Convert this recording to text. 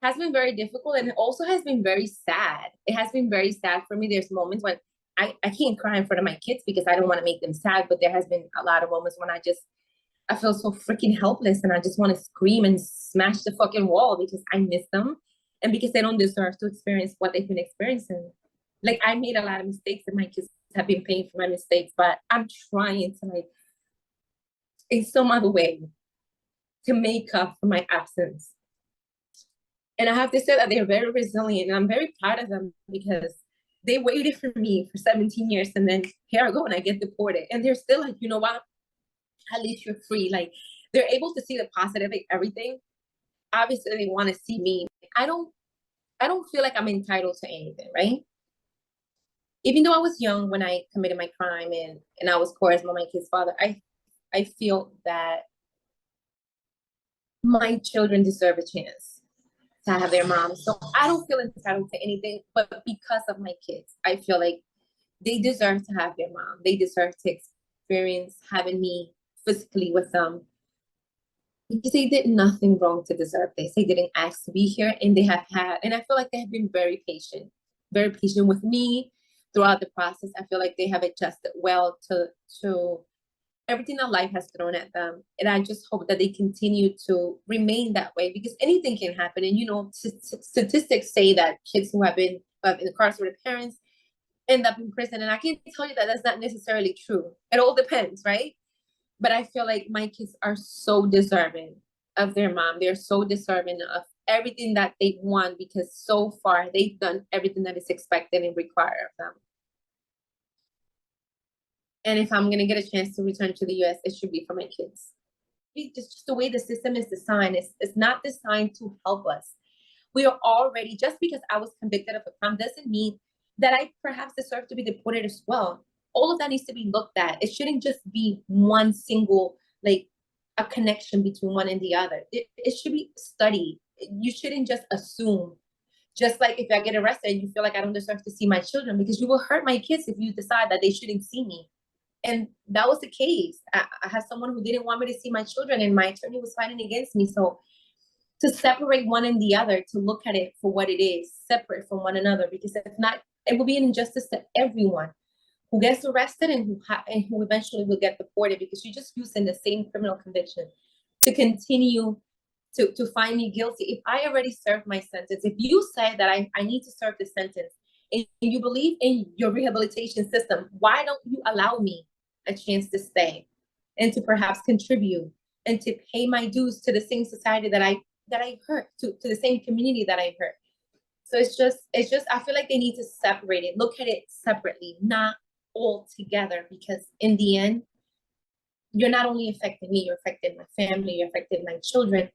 has been very difficult, and it also has been very sad. It has been very sad for me. There's moments when I can't cry in front of my kids because I don't want to make them sad, but there has been a lot of moments when I feel so freaking helpless and I just want to scream and smash the fucking wall because I miss them and because they don't deserve to experience what they've been experiencing. Like, I made a lot of mistakes and my kids have been paying for my mistakes, but I'm trying to, like, in some other way to make up for my absence. And I have to say that they're very resilient and I'm very proud of them because they waited for me for 17 years and then here I go and I get deported. And they're still like, you know what? At least you're free. Like, they're able to see the positive in everything. Obviously, they want to see me. I don't feel like I'm entitled to anything, right? Even though I was young when I committed my crime and I was coerced by my kid's father, I feel that my children deserve a chance to have their mom. So I don't feel entitled to anything, but because of my kids, I feel like they deserve to have their mom. They deserve to experience having me physically with them because they did nothing wrong to deserve this. They didn't ask to be here, and they have had, and I feel like they have been very patient with me throughout the process. I feel like they have adjusted well to everything that life has thrown at them. And I just hope that they continue to remain that way because anything can happen. And, you know, statistics say that kids who have been incarcerated parents end up in prison. And I can tell you that that's not necessarily true. It all depends, right? But I feel like my kids are so deserving of their mom. They're so deserving of everything that they want because so far they've done everything that is expected and required of them. And if I'm going to get a chance to return to the US, it should be for my kids. It's just the way the system is designed. It's not designed to help us. We are already, just because I was convicted of a crime doesn't mean that I perhaps deserve to be deported as well. All of that needs to be looked at. It shouldn't just be one single, like, a connection between one and the other. It should be studied. You shouldn't just assume. Just like if I get arrested and you feel like I don't deserve to see my children, because you will hurt my kids if you decide that they shouldn't see me. And that was the case. I had someone who didn't want me to see my children, and my attorney was fighting against me. So to separate one and the other, to look at it for what it is, separate from one another, because if not, it will be an injustice to everyone who gets arrested and who eventually will get deported, because you're just using the same criminal conviction to continue to find me guilty. If I already served my sentence, if you say that I need to serve the sentence, and you believe in your rehabilitation system, why don't you allow me a chance to stay and to perhaps contribute and to pay my dues to the same society that I hurt, to the same community that I hurt? So it's just I feel like they need to separate it, look at it separately, not all together, because in the end, you're not only affecting me, you're affecting my family, you're affecting my children,